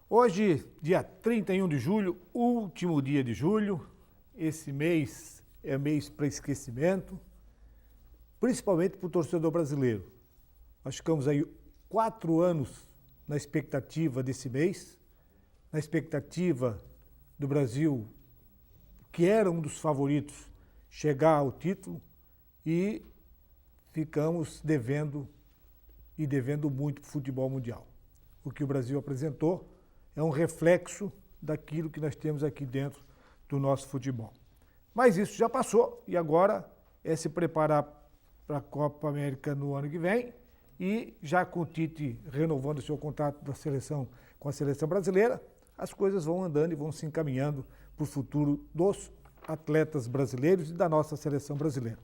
Hoje, dia 31 de julho, último dia de julho, esse mês é mês para esquecimento, principalmente para o torcedor brasileiro. Nós ficamos aí 4 anos na expectativa desse mês, na expectativa do Brasil, que era um dos favoritos, chegar ao título, e ficamos devendo muito para o futebol mundial. O que o Brasil apresentou é um reflexo daquilo que nós temos aqui dentro do nosso futebol. Mas isso já passou e agora é se preparar para a Copa América no ano que vem e já com o Tite renovando o seu contrato da seleção com a seleção brasileira, as coisas vão andando e vão se encaminhando para o futuro dos atletas brasileiros e da nossa seleção brasileira.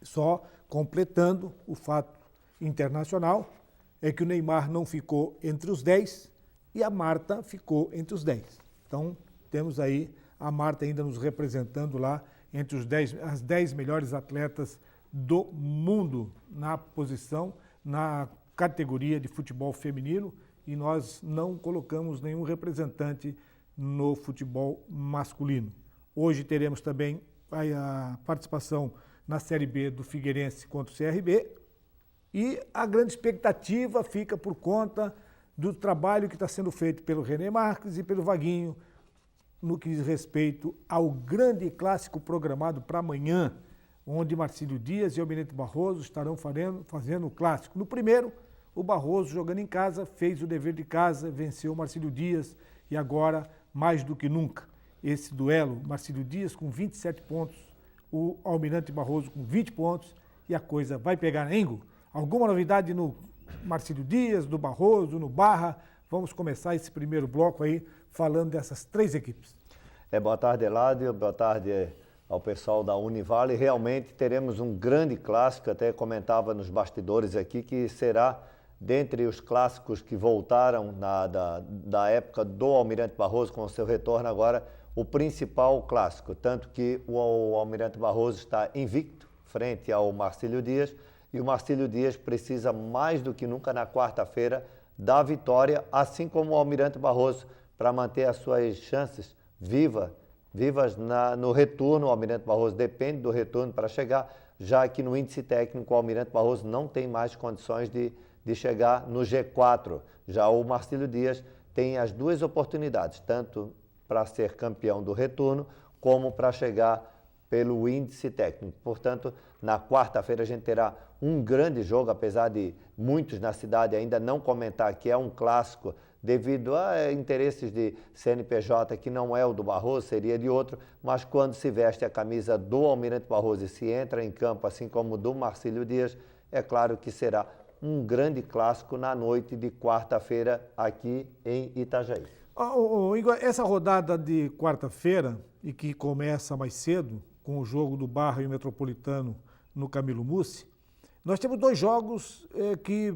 Só completando o fato internacional é que o Neymar não ficou entre os 10 e a Marta ficou entre os 10. Então, temos aí a Marta ainda nos representando lá entre as 10 melhores atletas do mundo na posição, na categoria de futebol feminino, e nós não colocamos nenhum representante no futebol masculino. Hoje teremos também a participação na Série B do Figueirense contra o CRB, e a grande expectativa fica por conta do trabalho que está sendo feito pelo René Marques e pelo Vaguinho no que diz respeito ao grande clássico programado para amanhã, onde Marcílio Dias e Almirante Barroso estarão fazendo o clássico. No primeiro, o Barroso, jogando em casa, fez o dever de casa, venceu o Marcílio Dias e agora, mais do que nunca, esse duelo, Marcílio Dias com 27 pontos, o Almirante Barroso com 20 pontos, e a coisa vai pegar Engo. Alguma novidade no Marcílio Dias, do Barroso, no Barra? Vamos começar esse primeiro bloco aí falando dessas 3 equipes. Boa tarde, Eladio, boa tarde ao pessoal da Univale. Realmente teremos um grande clássico, até comentava nos bastidores aqui, que será, dentre os clássicos que voltaram da época do Almirante Barroso, com o seu retorno agora, o principal clássico. Tanto que o Almirante Barroso está invicto frente ao Marcílio Dias, e o Marcílio Dias precisa mais do que nunca na quarta-feira da vitória, assim como o Almirante Barroso, para manter as suas chances vivas no retorno. O Almirante Barroso depende do retorno para chegar, já que no índice técnico o Almirante Barroso não tem mais condições de chegar no G4. Já o Marcílio Dias tem as 2 oportunidades, tanto para ser campeão do retorno, como para chegar pelo índice técnico. Portanto, na quarta-feira a gente terá um grande jogo, apesar de muitos na cidade ainda não comentar que é um clássico devido a interesses de CNPJ, que não é o do Barroso, seria de outro, mas quando se veste a camisa do Almirante Barroso e se entra em campo, assim como do Marcílio Dias, é claro que será um grande clássico na noite de quarta-feira aqui em Itajaí. Igor, essa rodada de quarta-feira, e que começa mais cedo, com o jogo do Barra e o Metropolitano no Camilo Mussi, nós temos 2 jogos que,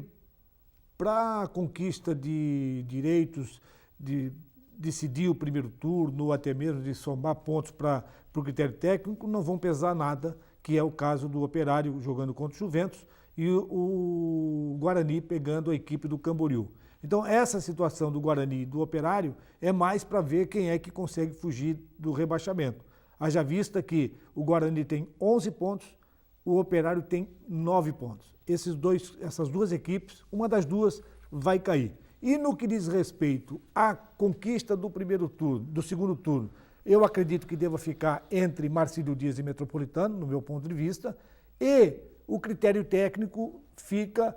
para a conquista de direitos, de decidir o primeiro turno, ou até mesmo de somar pontos para o critério técnico, não vão pesar nada, que é o caso do Operário jogando contra o Juventus e o Guarani pegando a equipe do Camboriú. Então, essa situação do Guarani e do Operário é mais para ver quem é que consegue fugir do rebaixamento. Haja vista que o Guarani tem 11 pontos, o Operário tem 9 pontos. Essas 2 equipes, uma das 2 vai cair. E no que diz respeito à conquista do primeiro turno, do segundo turno, eu acredito que deva ficar entre Marcílio Dias e Metropolitano, no meu ponto de vista, e o critério técnico fica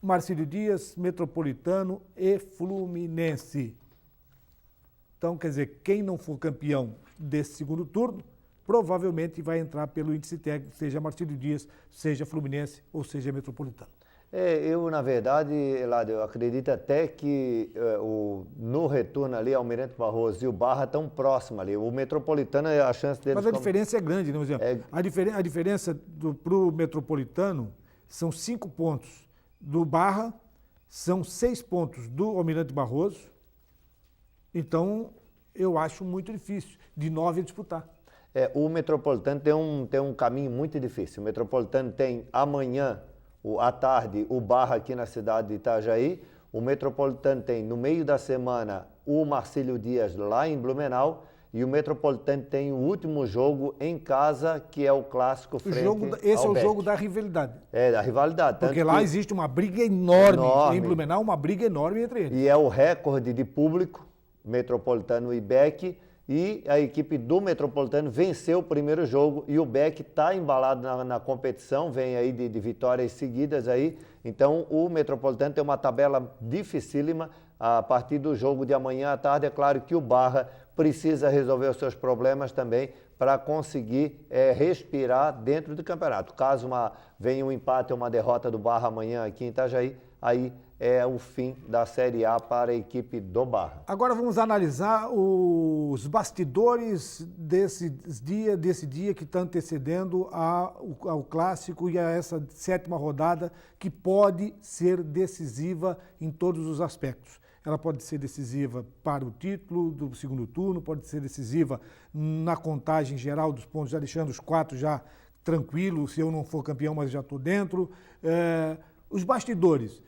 Marcílio Dias, Metropolitano e Fluminense. Então, quer dizer, quem não for campeão desse segundo turno, provavelmente vai entrar pelo índice técnico, seja Marcílio Dias, seja Fluminense ou seja Metropolitano. Eu, na verdade, Eladio, eu acredito até que no retorno ali, Almirante Barroso e o Barra estão próximos ali. O Metropolitano, a chance deles... Mas a diferença é grande, né? A diferença para o Metropolitano são 5 pontos do Barra, são 6 pontos do Almirante Barroso. Então, eu acho muito difícil, de 9 disputar. O Metropolitano tem um caminho muito difícil. O Metropolitano tem amanhã, à tarde, o Barra aqui na cidade de Itajaí. O Metropolitano tem, no meio da semana, o Marcílio Dias lá em Blumenau. E o Metropolitano tem o último jogo em casa, que é o clássico frente esse é o Beck. jogo da rivalidade. Da rivalidade. Porque lá existe uma briga enorme. Em Blumenau, uma briga enorme entre eles. E é o recorde de público, Metropolitano e Beck. E a equipe do Metropolitano venceu o primeiro jogo e o Beck está embalado na competição, vem aí de vitórias seguidas aí. Então o Metropolitano tem uma tabela dificílima a partir do jogo de amanhã à tarde. É claro que o Barra precisa resolver os seus problemas também para conseguir respirar dentro do campeonato. Caso venha um empate ou uma derrota do Barra amanhã aqui em Itajaí, aí é o fim da Série A para a equipe do Barra. Agora vamos analisar os bastidores desse dia que está antecedendo ao Clássico e a essa 7ª rodada, que pode ser decisiva em todos os aspectos. Ela pode ser decisiva para o título do segundo turno, pode ser decisiva na contagem geral dos pontos, já deixando os 4 já tranquilos, se eu não for campeão, mas já estou dentro. Os bastidores,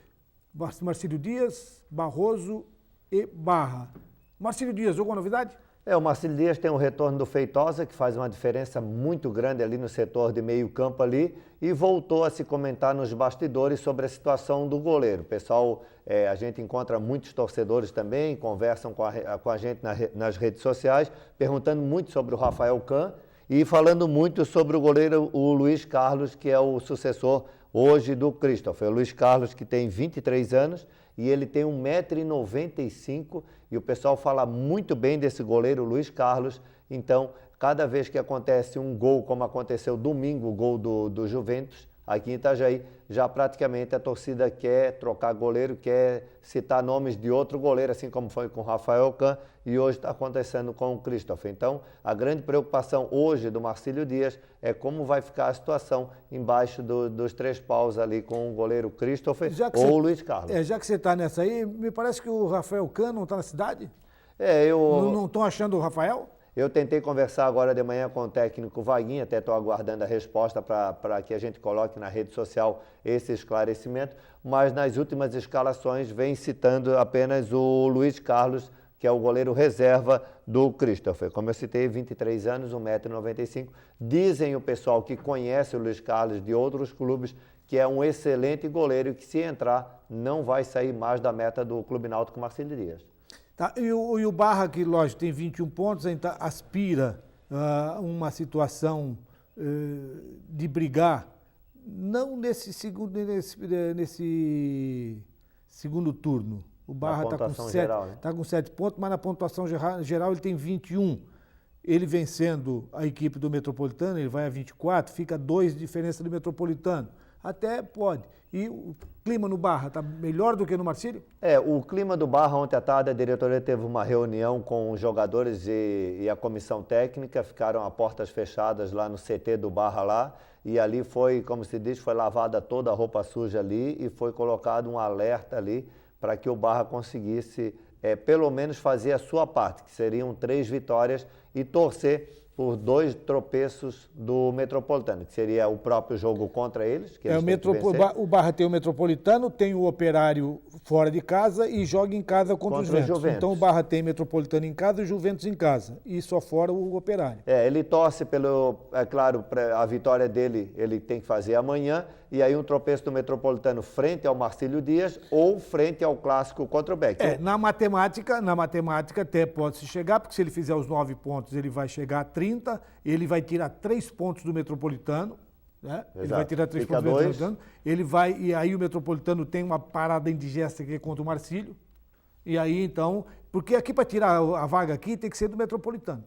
Marcílio Dias, Barroso e Barra. Marcílio Dias, alguma novidade? O Marcílio Dias tem o retorno do Feitosa, que faz uma diferença muito grande ali no setor de meio campo ali, e voltou a se comentar nos bastidores sobre a situação do goleiro. Pessoal, a gente encontra muitos torcedores também, conversam com a gente nas redes sociais, perguntando muito sobre o Rafael Kahn e falando muito sobre o goleiro, o Luiz Carlos, que é o sucessor hoje do Christopher. O Luiz Carlos, que tem 23 anos e ele tem 1,95 m, e o pessoal fala muito bem desse goleiro, Luiz Carlos. Então, cada vez que acontece um gol, como aconteceu domingo, o gol do Juventus, aqui em Itajaí, já praticamente a torcida quer trocar goleiro, quer citar nomes de outro goleiro, assim como foi com o Rafael Kahn, e hoje está acontecendo com o Christopher. Então, a grande preocupação hoje do Marcílio Dias é como vai ficar a situação embaixo dos 3 paus ali com o goleiro Christopher ou o Luiz Carlos. Já que você está nessa aí, me parece que o Rafael Kahn não está na cidade? Não estão achando o Rafael? Eu tentei conversar agora de manhã com o técnico Vaguinho, até estou aguardando a resposta para que a gente coloque na rede social esse esclarecimento, mas nas últimas escalações vem citando apenas o Luiz Carlos, que é o goleiro reserva do Christopher. Como eu citei, 23 anos, 1,95 m. Dizem o pessoal que conhece o Luiz Carlos de outros clubes que é um excelente goleiro e que, se entrar, não vai sair mais da meta do Clube Náutico Marcílio Dias. Tá, e o Barra, que lógico tem 21 pontos, ainda aspira a uma situação de brigar, não nesse segundo turno. O Barra está com 7 pontos, mas na pontuação geral ele tem 21. Ele vencendo a equipe do Metropolitano, ele vai a 24, fica 2 de diferença do Metropolitano. Até pode. E o clima no Barra está melhor do que no Marcílio? O clima do Barra, ontem à tarde, a diretoria teve uma reunião com os jogadores e a comissão técnica, ficaram a portas fechadas lá no CT do Barra lá, e ali foi, como se diz, foi lavada toda a roupa suja ali e foi colocado um alerta ali para que o Barra conseguisse, pelo menos, fazer a sua parte, que seriam 3 vitórias, e torcer por 2 tropeços do Metropolitano, que seria o próprio jogo contra eles. Que eles o Barra tem o Metropolitano, tem o Operário fora de casa e joga em casa contra o Juventus. Então o Barra tem Metropolitano em casa e o Juventus em casa, e só fora o Operário. Ele torce claro, a vitória dele, ele tem que fazer amanhã, e aí um tropeço do Metropolitano frente ao Marcílio Dias ou frente ao clássico contra o Beck. Na matemática até pode-se chegar, porque se ele fizer os 9 pontos, ele vai chegar a 30, ele vai tirar 3 pontos do Metropolitano, né? Ele vai tirar 3 pontos do Metropolitano, e aí o Metropolitano tem uma parada indigesta aqui contra o Marcílio, e aí então, porque aqui para tirar a vaga aqui tem que ser do Metropolitano.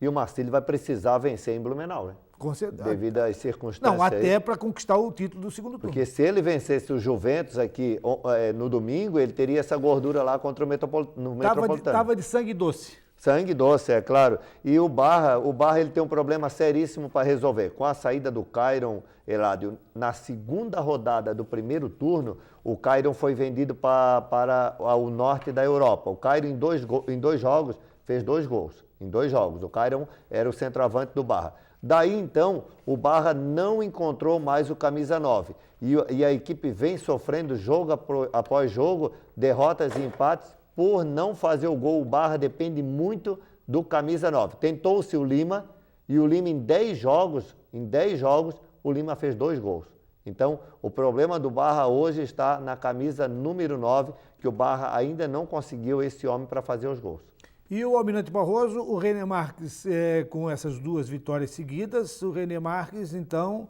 E o Marcílio vai precisar vencer em Blumenau, né? Com certeza. Devido às circunstâncias. Não, até para conquistar o título do segundo turno. Porque se ele vencesse o Juventus aqui no domingo, ele teria essa gordura lá contra o Metropolitano. Estava de sangue doce. Sangue doce, é claro. E o Barra ele tem um problema seríssimo para resolver. Com a saída do Cairon, Eládio, na segunda rodada do primeiro turno, o Cairon foi vendido para o norte da Europa. O Cairon, em dois jogos, fez 2 gols em 2 jogos. O Cairon era o centroavante do Barra. Daí, então, o Barra não encontrou mais o camisa 9. E a equipe vem sofrendo jogo após jogo, derrotas e empates, por não fazer o gol. O Barra depende muito do camisa 9. Tentou-se o Lima, e o Lima em 10 jogos, o Lima fez 2 gols. Então, o problema do Barra hoje está na camisa número 9, que o Barra ainda não conseguiu esse homem para fazer os gols. E o Almirante Barroso, o René Marques, com essas 2 vitórias seguidas, o René Marques, então,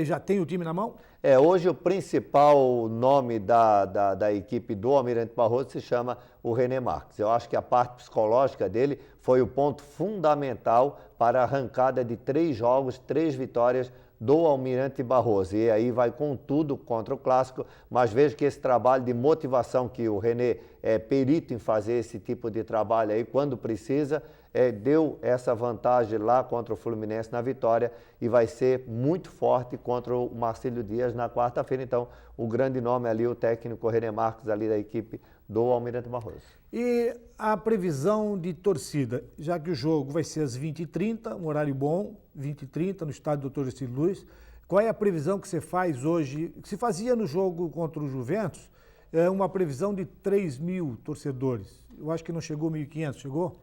já tem o time na mão? Hoje o principal nome da equipe do Almirante Barroso se chama o René Marques. Eu acho que a parte psicológica dele foi o ponto fundamental para a arrancada de 3 jogos, 3 vitórias do Almirante Barroso. E aí vai com tudo contra o Clássico, mas vejo que esse trabalho de motivação, que o René é perito em fazer esse tipo de trabalho aí quando precisa, deu essa vantagem lá contra o Fluminense na vitória e vai ser muito forte contra o Marcílio Dias na quarta-feira. Então, o grande nome ali, o técnico René Marques ali da equipe do Almirante Barroso. E a previsão de torcida, já que o jogo vai ser às 20h30, um horário bom, 20h30, no estádio Dr. Estilo Luiz, qual é a previsão que você faz hoje, que se fazia no jogo contra o Juventus, uma previsão de 3.000 torcedores. Eu acho que não chegou 1.500, chegou?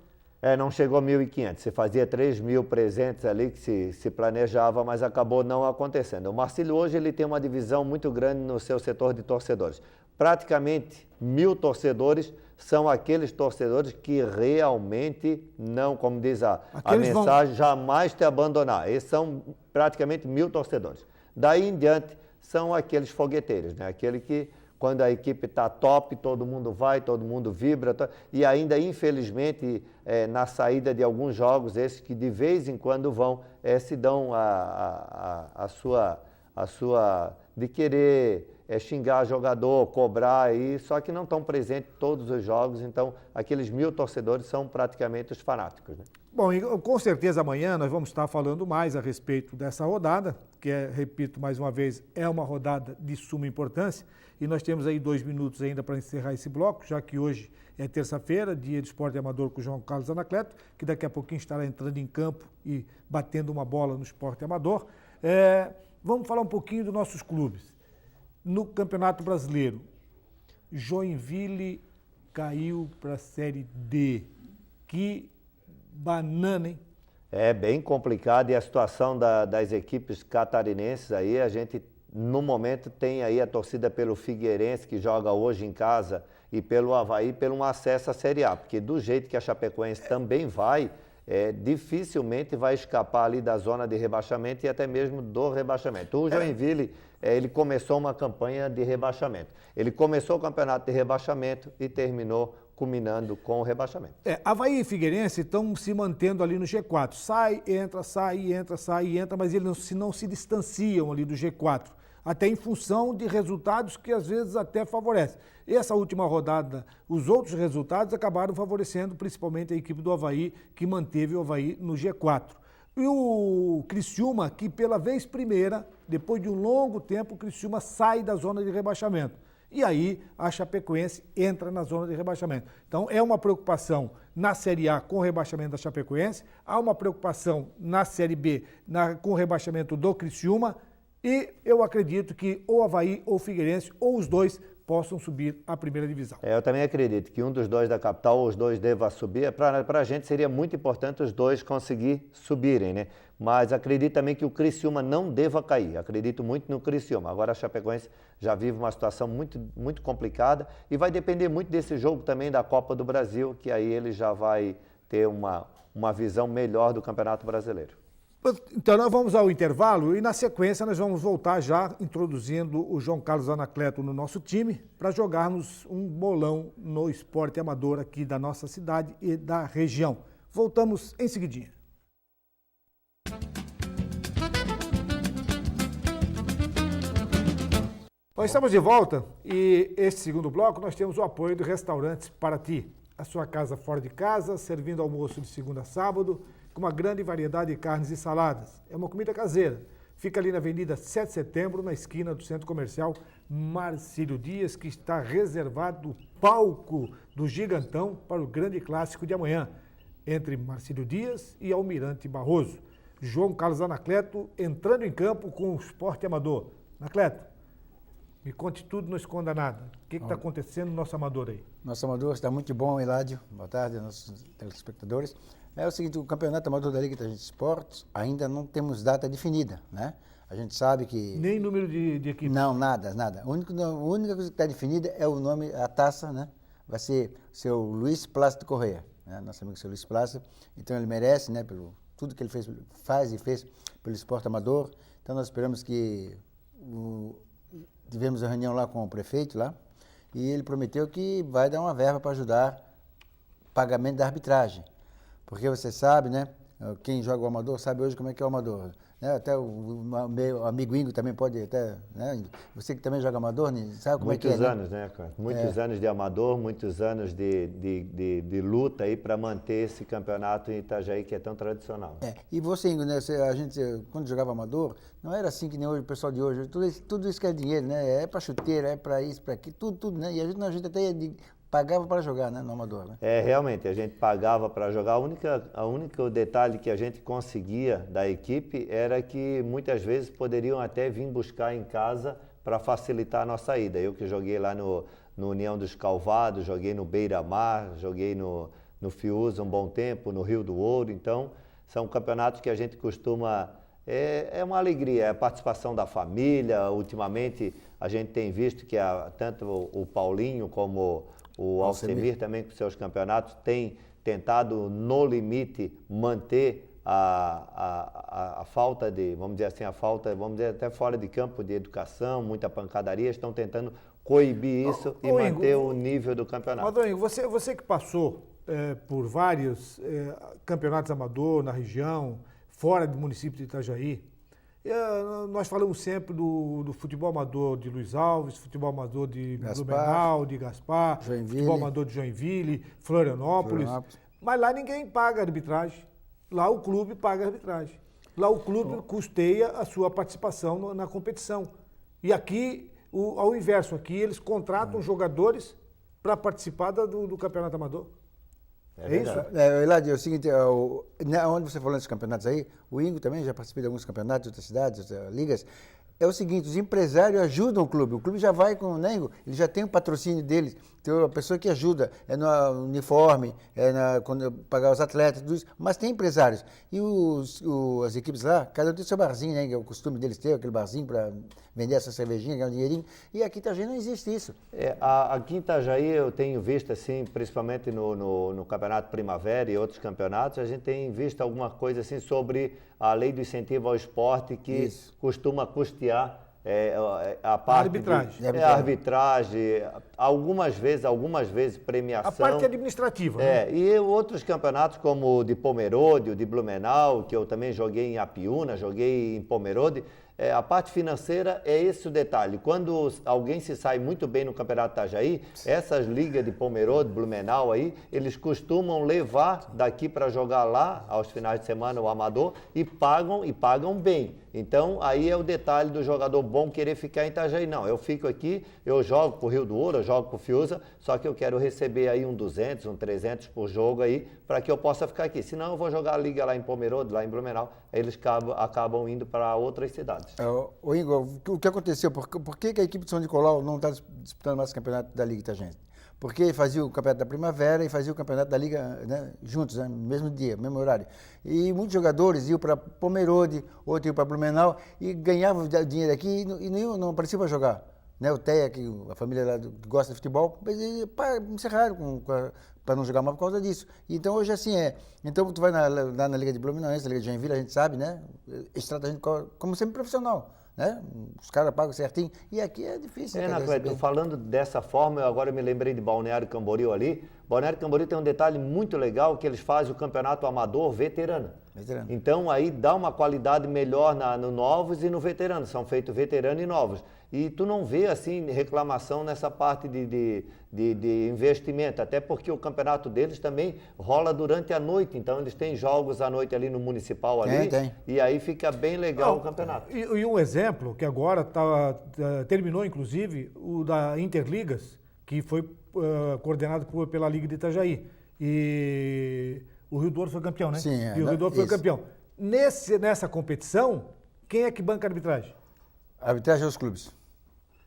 Não chegou a 1.500, se fazia 3.000 presentes ali que se planejava, mas acabou não acontecendo. O Marcílio hoje ele tem uma divisão muito grande no seu setor de torcedores. Praticamente 1.000 torcedores são aqueles torcedores que realmente não, como diz a mensagem, jamais te abandonar. Esses são praticamente 1.000 torcedores. Daí em diante são aqueles fogueteiros, né? Aquele que quando a equipe está top, todo mundo vai, todo mundo vibra. E ainda, infelizmente, na saída de alguns jogos, esses que de vez em quando vão, se dão a sua de querer xingar jogador, cobrar, só que não estão presentes em todos os jogos. Então, aqueles 1.000 torcedores são praticamente os fanáticos, né? Bom, e com certeza amanhã nós vamos estar falando mais a respeito dessa rodada, que repito mais uma vez, é uma rodada de suma importância, e nós temos aí 2 minutos ainda para encerrar esse bloco, já que hoje é terça-feira, dia de esporte amador com o João Carlos Anacleto, que daqui a pouquinho estará entrando em campo e batendo uma bola no esporte amador. Vamos falar um pouquinho dos nossos clubes. No Campeonato Brasileiro, Joinville caiu para a Série D. Que banana, hein? É bem complicado, e a situação das equipes catarinenses aí, a gente no momento tem aí a torcida pelo Figueirense, que joga hoje em casa, e pelo Avaí, pelo um acesso à Série A, porque do jeito que a Chapecoense também vai, dificilmente vai escapar ali da zona de rebaixamento e até mesmo do rebaixamento. O Joinville, ele começou uma campanha de rebaixamento. Ele começou o campeonato de rebaixamento e terminou culminando com o rebaixamento. Avaí e Figueirense estão se mantendo ali no G4. Sai, entra, mas eles não se distanciam ali do G4. Até em função de resultados que às vezes até favorecem. Essa última rodada, os outros resultados acabaram favorecendo principalmente a equipe do Avaí, que manteve o Avaí no G4. E o Criciúma, que pela vez primeira, depois de um longo tempo, o Criciúma sai da zona de rebaixamento. E aí a Chapecoense entra na zona de rebaixamento. Então é uma preocupação na Série A com o rebaixamento da Chapecoense, há uma preocupação na Série B com o rebaixamento do Criciúma, e eu acredito que ou Avaí ou Figueirense, ou os dois, possam subir à primeira divisão. Eu também acredito que um dos dois da capital, ou os dois deva subir. Para a gente seria muito importante os dois conseguir subirem, né? Mas acredito também que o Criciúma não deva cair. Acredito muito no Criciúma. Agora a Chapecoense já vive uma situação muito, muito complicada e vai depender muito desse jogo também da Copa do Brasil, que aí ele já vai ter uma visão melhor do Campeonato Brasileiro. Então nós vamos ao intervalo e na sequência nós vamos voltar já introduzindo o João Carlos Anacleto no nosso time para jogarmos um bolão no esporte amador aqui da nossa cidade e da região. Voltamos em seguidinha. Nós estamos de volta e este segundo bloco nós temos o apoio do Restaurantes Paraty. A sua casa fora de casa, servindo almoço de segunda a sábado, com uma grande variedade de carnes e saladas. É uma comida caseira. Fica ali na Avenida 7 de Setembro, na esquina do Centro Comercial Marcílio Dias, que está reservado o palco do Gigantão para o grande clássico de amanhã. entre Marcílio Dias e Almirante Barroso. João Carlos Anacleto entrando em campo com o Sport Amador. Anacleto, me conte tudo, não esconda nada. O que está acontecendo no nosso Amador aí? Nosso Amador está muito bom, Eládio. Boa tarde, nossos telespectadores. É o seguinte, o Campeonato Amador da Liga Itagente Esportes ainda não temos data definida, né? A gente sabe que... Nem número de equipe? Não, nada. A única coisa que está definida é o nome, a taça, né? Vai ser o seu Luiz Plácido Correia, né? Nosso amigo seu Luiz Plácido. Então ele merece, né? Pelo tudo que ele faz e fez pelo esporte amador. Então nós esperamos que... Tivemos uma reunião lá com o prefeito lá, e ele prometeu que vai dar uma verba para ajudar o pagamento da arbitragem. Porque você sabe, né? Quem joga o amador sabe hoje como é que é o amador. Né? Até o meu amigo Ingo também pode, até, né? Você que também joga amador, sabe como é que é? Muitos anos, né, cara? Muitos anos de amador, muitos anos de luta aí para manter esse campeonato em Itajaí que é tão tradicional. E você, Ingo, né? A gente, quando jogava amador, não era assim que nem hoje, o pessoal de hoje. Tudo isso que é dinheiro, né? É para chuteira, é para isso, para aquilo, tudo, né? E a gente até pagava para jogar, né, no amador, né? Realmente, a gente pagava para jogar. O único detalhe que a gente conseguia da equipe era que muitas vezes poderiam até vir buscar em casa para facilitar a nossa ida. Eu que joguei lá no União dos Calvados, joguei no Beira-Mar, joguei no Fiuza um bom tempo, no Rio do Ouro. Então, são campeonatos que a gente costuma... É uma alegria, é a participação da família. Ultimamente, a gente tem visto que tanto o Paulinho como o Alcemir também, com seus campeonatos, tem tentado, no limite, manter a falta de, vamos dizer assim, vamos dizer, até fora de campo de educação, muita pancadaria, estão tentando coibir isso e manter o nível do campeonato. Adonho, você que passou por vários campeonatos amador na região, fora do município de Itajaí, nós falamos sempre do futebol amador de Luiz Alves, futebol amador de Blumenau, de Gaspar, futebol amador de Joinville, Florianópolis. Mas lá ninguém paga arbitragem. Lá o clube paga a arbitragem. Lá o clube custeia a sua participação na competição. E aqui, ao inverso, aqui eles contratam jogadores para participar do campeonato amador. É isso? Eládio, é o seguinte, onde você falou desses campeonatos aí, o Ingo também já participou de alguns campeonatos de outras cidades, outras ligas. É o seguinte, os empresários ajudam o clube já vai com, né, Ingo? Ele já tem o patrocínio deles, tem a pessoa que ajuda, é no uniforme, quando pagar os atletas, tudo isso, mas tem empresários. E as equipes lá, cada um tem seu barzinho, né, que é o costume deles ter, aquele barzinho para vender essa cervejinha, ganhar um dinheirinho, e aqui em Itajaí não existe isso. Aqui em Itajaí eu tenho visto, assim, principalmente no Campeonato Primavera e outros campeonatos, a gente tem visto alguma coisa assim sobre a lei do incentivo ao esporte que costuma custear a parte a arbitragem, algumas vezes premiação. A parte administrativa. Né? E outros campeonatos como o de Pomerode, o de Blumenau, que eu também joguei em Apiúna, joguei em Pomerode. A parte financeira é esse o detalhe. Quando alguém se sai muito bem no Campeonato Itajaí, essas ligas de Pomerode, Blumenau aí, eles costumam levar daqui para jogar lá, aos finais de semana, o amador, e pagam bem. Então, aí é o detalhe do jogador bom querer ficar em Itajaí. Não, eu fico aqui, eu jogo pro Rio do Ouro, eu jogo pro Fiuza, só que eu quero receber aí 200, 300 por jogo aí, para que eu possa ficar aqui. Senão eu vou jogar a liga lá em Pomerode, lá em Blumenau, aí eles acabam indo para outras cidades. Ô Igor, o que aconteceu? Por que a equipe de São Nicolau não está disputando mais o campeonato da Liga Itajaí? Porque fazia o campeonato da Primavera e fazia o campeonato da Liga, né, juntos, né, mesmo dia, mesmo horário. E muitos jogadores iam para Pomerode, outros iam para Blumenau e ganhavam dinheiro aqui e não apareciam para jogar. Né, o Teia, que a família lá que gosta de futebol, encerraram para não jogar mais por causa disso. Então hoje assim é. Então tu vai lá na Liga de Blumenau, na Liga de Joinville, a gente sabe, né? Eles tratam a gente como sempre profissional. Né? Os caras pagam certinho. E aqui é difícil. Anacleto, falando dessa forma, agora eu me lembrei de Balneário Camboriú ali. Balneário Camboriú tem um detalhe muito legal, que eles fazem o campeonato amador veterano. Então aí dá uma qualidade melhor no novos e no veterano. São feitos veterano e novos. E tu não vê assim reclamação nessa parte de investimento, até porque o campeonato deles também rola durante a noite. Então eles têm jogos à noite ali no municipal ali. Tem. E aí fica bem legal o campeonato. E um exemplo que agora terminou inclusive o da Interligas, que foi coordenado pela Liga de Itajaí. E O Rio Douro foi campeão, né? Sim, E o Rio Douro foi isso. campeão. Nessa competição, quem é que banca a arbitragem? A arbitragem é os clubes.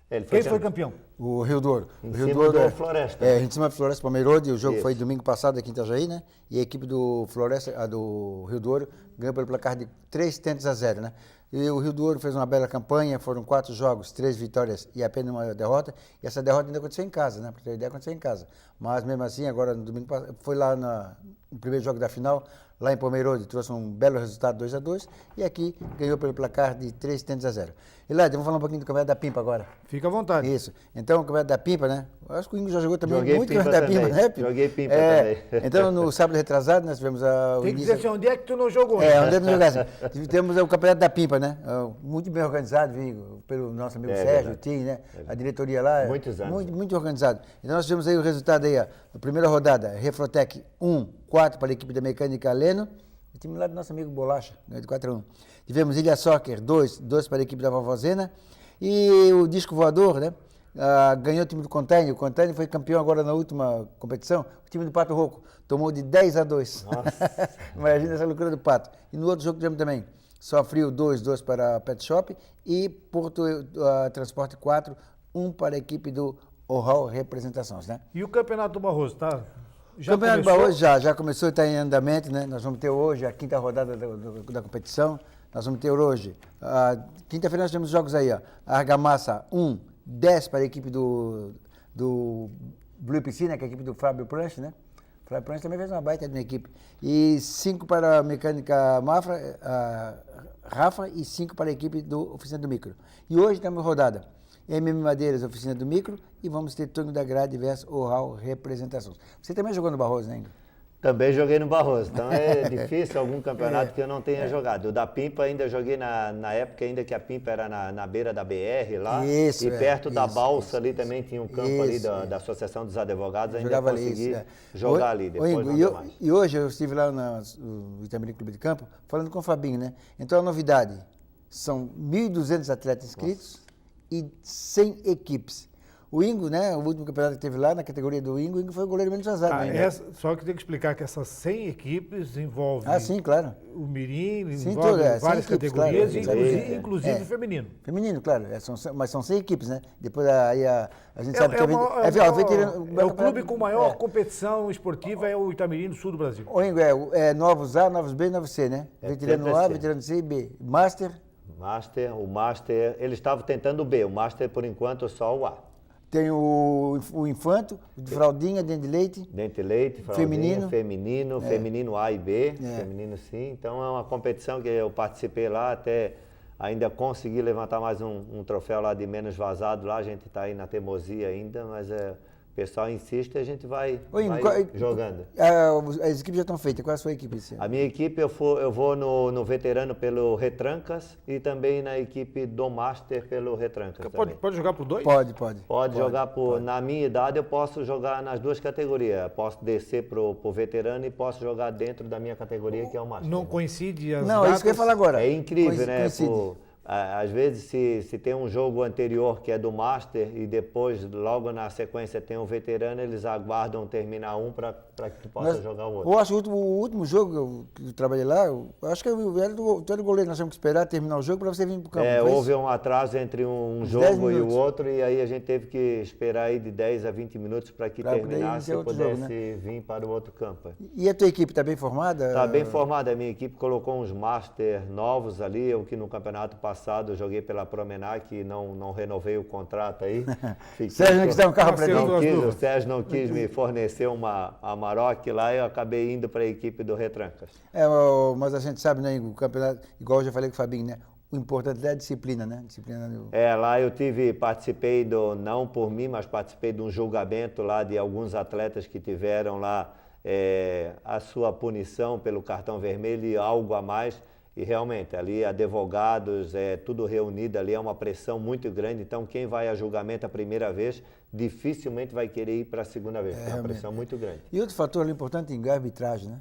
Ele Quem foi campeão? O Rio Douro. Em O Rio cima Douro do Floresta. em cima do Floresta Palmeirode. O jogo Isso. foi domingo passado aqui em Itajaí, né? E a equipe do Floresta, a do Rio Douro, ganhou pelo placar de 3-0, né? E o Rio Douro fez uma bela campanha, foram 4 jogos, 3 vitórias e apenas uma derrota. E essa derrota ainda aconteceu em casa, né? Pra ter ideia, aconteceu em casa. Mas mesmo assim, agora no domingo passado, foi lá no primeiro jogo da final, lá em Palmeirode, trouxe um belo resultado, 2-2, e aqui ganhou pelo placar de 3-0. Hilário, vamos falar um pouquinho do Campeonato da Pimpa agora. Fica à vontade. Isso. Então, o Campeonato da Pimpa, né? Eu acho que o Ingo já jogou também Joguei muito Pimpa Campeonato da Pimpa, também. né, Pimpa? Joguei Pimpa também. Então, no sábado retrasado, nós tivemos o Tem que início... dizer assim, onde é que tu não jogou? onde é que nós jogamos? Temos o Campeonato da Pimpa, né? Muito bem organizado, viu, pelo nosso amigo Sérgio, o Tim, né? A diretoria lá. Muitos anos. Muito organizado. Então, nós tivemos aí o resultado aí, ó. Na primeira rodada, Refrotec 1-4 para a equipe da Mecânica Leno. O time lá do nosso amigo Bolacha, ganhou de 4-1. Tivemos Ilha Soccer 2 para a equipe da Vovozena. E o Disco Voador, né? Ganhou o time do Container. O Container foi campeão agora na última competição. O time do Pato Roco tomou de 10-2. Nossa. Imagina essa loucura do Pato. E no outro jogo tivemos também Sofrio 2 para a Pet Shop e Porto Transporte 4, 1 para a equipe do Orral Representações, né? E o Campeonato do Barroso, tá? Já O Campeonato começou? Barroso já começou e está em andamento, né? Nós vamos ter hoje a 5ª rodada da competição. Nós vamos ter hoje, quinta-feira nós temos jogos aí, ó. Argamassa 10 para a equipe do Blue Piscina, que é a equipe do Fábio Pranche, né? O Fábio Pranche também fez uma baita de uma equipe. E 5 para a Mecânica Mafra, Rafa, e 5 para a equipe do Oficina do Micro. E hoje temos rodada MM Madeiras, Oficina do Micro, e vamos ter Tonho da Grade versus Oral Representações. Você também jogou no Barroso, né, Ingo? Também joguei no Barroso, então é difícil algum campeonato que eu não tenha jogado. O da Pimpa ainda joguei na época ainda que a Pimpa era na beira da BR lá. Isso, e perto da balsa isso, ali isso. também tinha um campo ali da Associação dos Advogados, ainda Jogava ali, consegui isso, jogar ali, depois Ingo, não deu mais. e hoje eu estive lá no Itamirim Clube de Campo, falando com o Fabinho, né? Então a novidade, são 1.200 atletas inscritos e 100 equipes. O Ingo, né, o último campeonato que teve lá, na categoria do Ingo, o Ingo foi o goleiro menos vazado. Né? Só que tem que explicar que essas 100 equipes envolvem Sim, claro. o Mirim, Sim, envolve tudo, 100 várias equipes, categorias, claro. inclusive feminino. Feminino, claro, mas são 100 equipes, né? Depois aí a gente sabe que o clube com maior competição esportiva é o Itamirim do sul do Brasil. O Ingo é novos A, novos B e novos C, né? Veterano A, veterano C e B. Master. O Master, eles estavam tentando o B, o Master por enquanto só o A. Tem o Infanto, de fraldinha, dente de leite. Dente de leite, fraldinha, feminino. feminino A e B, feminino sim. Então é uma competição que eu participei lá, até ainda consegui levantar mais um troféu lá de menos vazado lá, a gente está aí na teimosia ainda, mas o pessoal insiste e a gente vai jogando. As equipes já estão feitas, qual é a sua equipe esse ano? A minha equipe, eu vou no veterano pelo Retrancas e também na equipe do Master pelo Retrancas. Pode jogar por dois? Pode jogar por... Na minha idade eu posso jogar nas duas categorias. Posso descer pro veterano e posso jogar dentro da minha categoria, que é o Master. Não coincide as Não, datas? é isso que eu ia falar agora. É incrível, né? Coincide. Às vezes, se tem um jogo anterior que é do Master e depois, logo na sequência, tem um veterano, eles aguardam terminar um para que tu possa jogar o outro. Eu acho que o último jogo que eu trabalhei lá, eu acho que tu era o goleiro, nós tínhamos que esperar terminar o jogo para você vir para o campo. Houve um atraso entre um jogo e o outro, e aí a gente teve que esperar aí de 10 a 20 minutos para que terminasse e pudesse vir para o outro campo. E a tua equipe está bem formada? Está bem formada, a minha equipe colocou uns Master novos ali, eu que no campeonato passado eu joguei pela Promenar, que não renovei o contrato aí. Sérgio não quis dar um carro para mim? O Sérgio não quis me fornecer uma Amarok lá e eu acabei indo para a equipe do Retrancas. Mas a gente sabe, né, o campeonato, igual eu já falei com o Fabinho, né? O importante é a disciplina, né? Lá eu participei não por mim, mas participei de um julgamento lá de alguns atletas que tiveram lá a sua punição pelo cartão vermelho e algo a mais. E realmente, ali advogados, tudo reunido ali, é uma pressão muito grande. Então, quem vai a julgamento a primeira vez, dificilmente vai querer ir para a segunda vez. É uma pressão muito grande. E outro fator ali importante é a arbitragem, né?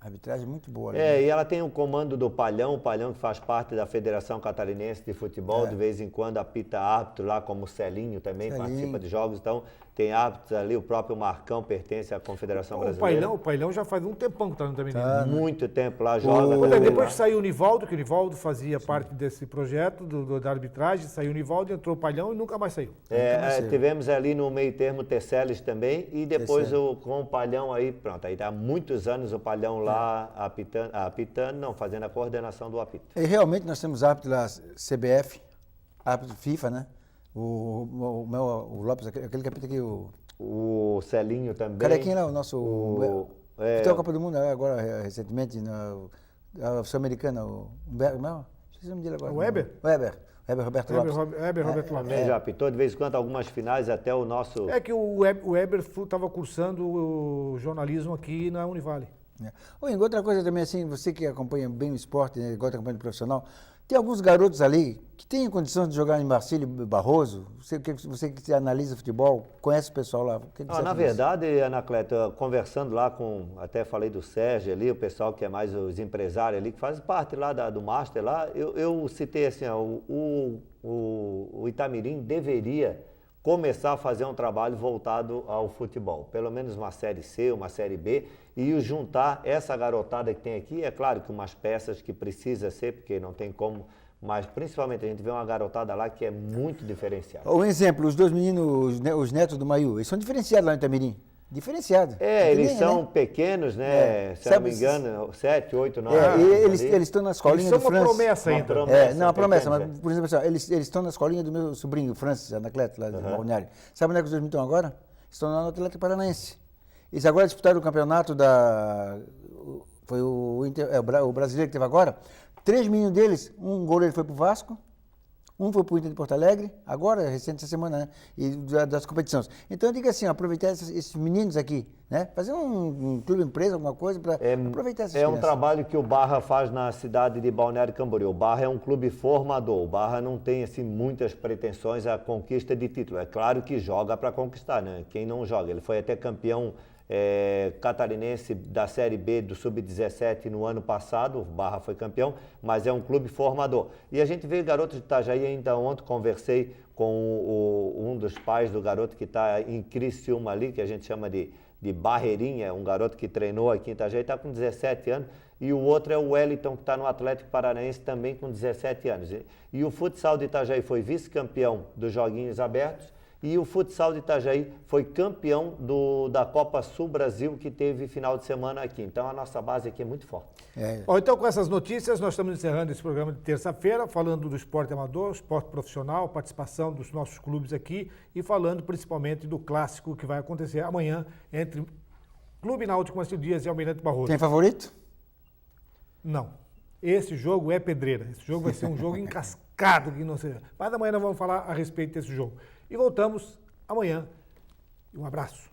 A arbitragem é muito boa. Né? E ela tem o comando do Palhão, o Palhão que faz parte da Federação Catarinense de Futebol, de vez em quando apita árbitro lá, como o Celinho também participa de jogos. Então, tem árbitros ali, o próprio Marcão pertence à Confederação Brasileira. O Pailhão já faz um tempão que está no Tamiri. Muito tempo lá, joga. Depois que saiu o Nivaldo, que o Nivaldo fazia parte desse projeto da arbitragem, saiu o Nivaldo, entrou o Pailhão e nunca mais saiu. Tivemos ali no meio termo o Tesseles também, e depois com o Pailhão aí, pronto, aí há muitos anos o Pailhão lá fazendo a coordenação do apito. E realmente nós temos árbitro lá, CBF, árbitro FIFA, né? O Lopes, aquele que apita aqui, o Celinho também. Carequinha lá, o nosso... Tem a Copa do Mundo agora, recentemente, a Sul-Americana, o Humberto, não, esqueci o nome dele agora. O Weber? Weber Roberto Lopes. Roberto Lopes. Também já apitou de vez em quando algumas finais, até o nosso... É que o Weber estava cursando o jornalismo aqui na Univale. Outra coisa também, assim, você que acompanha bem o esporte, né, gosta de acompanhar o profissional, tem alguns garotos ali que têm condições de jogar em Marcílio Barroso. Você que analisa futebol, conhece o pessoal lá. Na verdade, Anacleto, conversando lá até falei do Sérgio ali, o pessoal que é mais os empresários ali, que faz parte lá do Master lá, eu citei assim, o Itamirim deveria começar a fazer um trabalho voltado ao futebol, pelo menos uma Série C, uma Série B, e juntar essa garotada que tem aqui, é claro que umas peças que precisa ser, porque não tem como, mas principalmente a gente vê uma garotada lá que é muito diferenciada. Um exemplo, os dois meninos, os netos do Maiú, eles são diferenciados lá em Itamirim. Diferenciado. Eles são pequenos, né? Se não me engano, 7, 8, 9 anos. Eles estão na escolinha do Francis. Uma promessa ainda. Uma promessa, mas, por exemplo, eles estão na escolinha do meu sobrinho, Francis, Anacleto, lá do Balneário. Sabe onde é que os dois estão agora? Estão lá no Atlético Paranaense. Eles agora disputaram o campeonato foi o brasileiro que teve agora. 3 meninos deles, um goleiro foi pro Vasco, um foi para o Inter de Porto Alegre, agora, recente essa semana, né? E das competições. Então eu digo assim, aproveitar esses meninos aqui, né? Fazer um clube empresa, alguma coisa para aproveitar essas crianças. Um trabalho que o Barra faz na cidade de Balneário Camboriú. O Barra é um clube formador. O Barra não tem assim muitas pretensões à conquista de título. É claro que joga para conquistar, né? Quem não joga? Ele foi até campeão catarinense da Série B do Sub-17 no ano passado, o Barra foi campeão, mas é um clube formador. E a gente vê garotos de Itajaí, ainda ontem conversei com um dos pais do garoto que está em Criciúma ali, que a gente chama de Barreirinha, um garoto que treinou aqui em Itajaí, está com 17 anos, e o outro é o Wellington, que está no Atlético Paranaense também com 17 anos. E o futsal de Itajaí foi vice-campeão dos Joguinhos Abertos, e o futsal de Itajaí foi campeão da Copa Sul Brasil, que teve final de semana aqui. Então, a nossa base aqui é muito forte. Então, com essas notícias, nós estamos encerrando esse programa de terça-feira, falando do esporte amador, esporte profissional, participação dos nossos clubes aqui e falando principalmente do clássico que vai acontecer amanhã entre Clube Náutico Márcio Dias e Almirante Barroso. Tem favorito? Não. Esse jogo é pedreira. Esse jogo vai ser um jogo encascado, que não seja. Mas amanhã nós vamos falar a respeito desse jogo. E voltamos amanhã. Um abraço.